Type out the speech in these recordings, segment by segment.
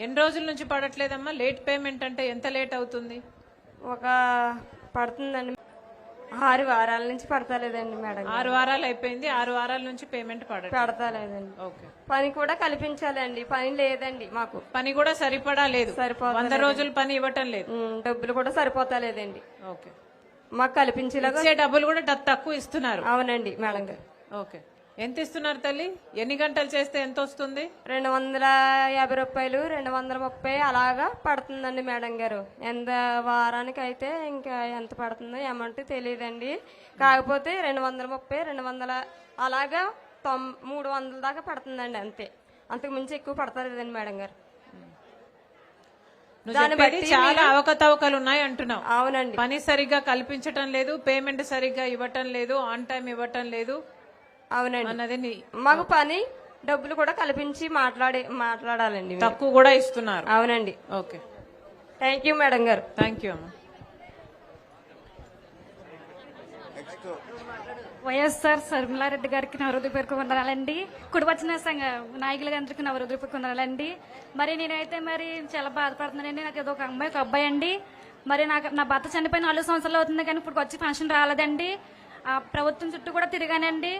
ఎన్ని రోజుల నుంచి పడట్లేదమ్మా? లేట్ పేమెంట్ అంటే ఎంత లేట్ అవుతుంది? ఒక పడుతుందండి 6 వారాల నుంచి పడతలేదండి మేడం. 6 వారాలు అయిపోయింది, 6 వారాల నుంచి పేమెంట్ పడతలేదండి. ఓకే. పని కూడా కల్పించాలండి, పని లేదండి మాకు. పని కూడా సరిపడా లేదు, 100 రోజులు పని ఇవ్వటం లేదు, డబ్బులు కూడా సరిపోతలేదండి. ఓకే. మాకు కల్పించేలాగా డబ్బులు కూడా తక్కువ ఇస్తున్నారు. అవునండి మేడం గారు. ఓకే. ఎంత ఇస్తున్నారు తల్లి? ఎన్ని గంటలు చేస్తే ఎంత వస్తుంది? 250 రూపాయలు, 230 అలాగా పడుతుందండి మేడం గారు. ఎంత వారానికి అయితే ఇంకా ఎంత పడుతుందో అమౌంట్ తెలియదండి. కాకపోతే 230, 200 అలాగా 300 దాకా పడుతుందండి, అంతే. అంతకు మించి ఎక్కువ పడతలేదండి మేడం గారు. దాన్ని బట్టి చాలా అవకతవకలు ఉన్నాయి అంటున్నావు. అవునండి. పని సరిగ్గా కల్పించటం లేదు, పేమెంట్ సరిగ్గా ఇవ్వటం లేదు, ఆన్ టైం ఇవ్వటం లేదు. అవునండి. అన్నది మాకు పని డబ్బులు కూడా కల్పించి మాట్లాడాలండి. తక్కువ కూడా ఇస్తున్నారు. అవునండి. ఓకే. థ్యాంక్ యూ మేడం గారు. థ్యాంక్ యూ అమ్మా. వైఎస్ఆర్ శర్మిలారెడ్డి గారికి నా హృదయపూర్వక వందనాలండి. కుడి వచ్చిన సంఘ నాయకులందరికీ నా హృదయపూర్వక వందనాలండి. మరి నేనైతే చాలా బాధపడుతున్నానండి. నాకు ఏదో ఒక అమ్మాయి ఒక అబ్బాయి అండి. మరి నా భర్త చనిపోయి 4 సంవత్సరాలు అవుతుంది, కానీ ఇప్పుడు వచ్చి పెన్షన్ రాలేదండి. ప్రభుత్వం చుట్టూ కూడా తిరిగానండి.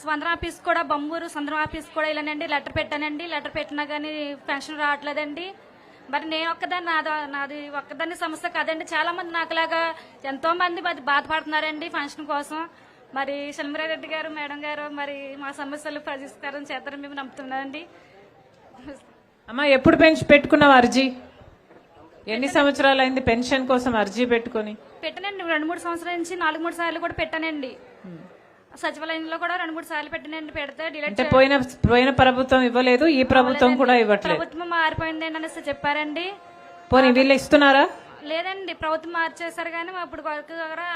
స్పందన ఆఫీస్ కూడా, బొమ్మూరు స్పందన ఆఫీస్ కూడా వెళ్ళానండి. లెటర్ పెట్టానండి. లెటర్ పెట్టినా కానీ పెన్షన్ రావట్లేదండి. మరి నేను నాది ఒక్కదాన్ని సమస్య కాదండి. చాలా మంది నాకులాగా ఎంతో మంది బాధపడుతున్నారండి పెన్షన్ కోసం. మరి శర్మిలారెడ్డి గారు మేడం గారు మరి మా సమస్యలు పరిష్కారం చేస్తారని మేము నమ్ముతున్నామండి. అమ్మా, ఎప్పుడు పెట్టుకున్నావు అర్జీ? ఎన్ని సంవత్సరాలు అయింది పెన్షన్ కోసం అర్జీ పెట్టుకుని? పెట్టానండి 2-3 సంవత్సరాల నుంచి 4-3 సార్లు కూడా పెట్టానండి. సచివాలయంలో కూడా 2-3 సార్లు పెట్టానండి. పెడితే డిలీట్. పోయిన ప్రభుత్వం ఇవ్వలేదు, ఈ ప్రభుత్వం కూడా ఇవ్వట్లేదు. ప్రభుత్వం మారిపోయింది అనేసి చెప్పారండి. పోనీ వీళ్ళు ఇస్తున్నారా? లేదండి, ప్రభుత్వం మార్చేశారు, కానీ ఇప్పుడు వరకు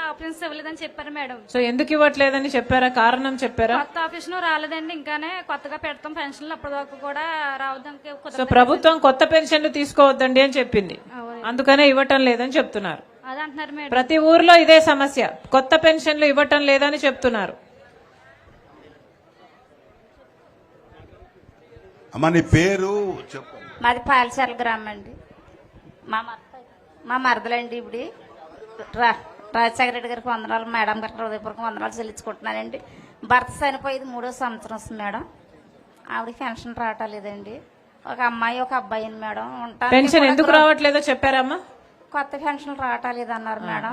ఆప్షన్స్ ఇవ్వలేదని చెప్పారు మేడం. సో ఎందుకు ఇవ్వట్లేదని చెప్పారా? కారణం చెప్పారా? కొత్త ఆప్షన్ రాలేదండి, ఇంకానే కొత్తగా పెడతాం పెన్షన్లు, అప్పటి వరకు కూడా రావడానికి. సో ప్రభుత్వం కొత్త పెన్షన్లు తీసుకోవద్దండి అని చెప్పింది, అందుకనే ఇవ్వటం లేదని చెప్తున్నారు. అదే అంటున్నారు మేడం. ప్రతి ఊర్లో ఇదే సమస్య, కొత్త పెన్షన్లు ఇవ్వటం లేదని చెప్తున్నారు. అమ్మా, నీ పేరు చెప్పు. మాది పాలసాల గ్రామం అండి. మా మరదలండి. ఇప్పుడు రాజశేఖర రెడ్డి గారికి వందనాలు, మేడం గారికి హృదయపూర్వక వందనాలు చెల్లించుకుంటున్నానండి. భర్త చనిపోయేది 3వ సంవత్సరం వస్తుంది మేడం. ఆవిడకి పెన్షన్ రావటం లేదండి. ఒక అమ్మాయి ఒక అబ్బాయి మేడం ఉంటారు. పెన్షన్ ఎందుకు రావట్లేదో చెప్పారమ్మా? కొత్త పెన్షన్ రావటం లేదన్నారు మేడం.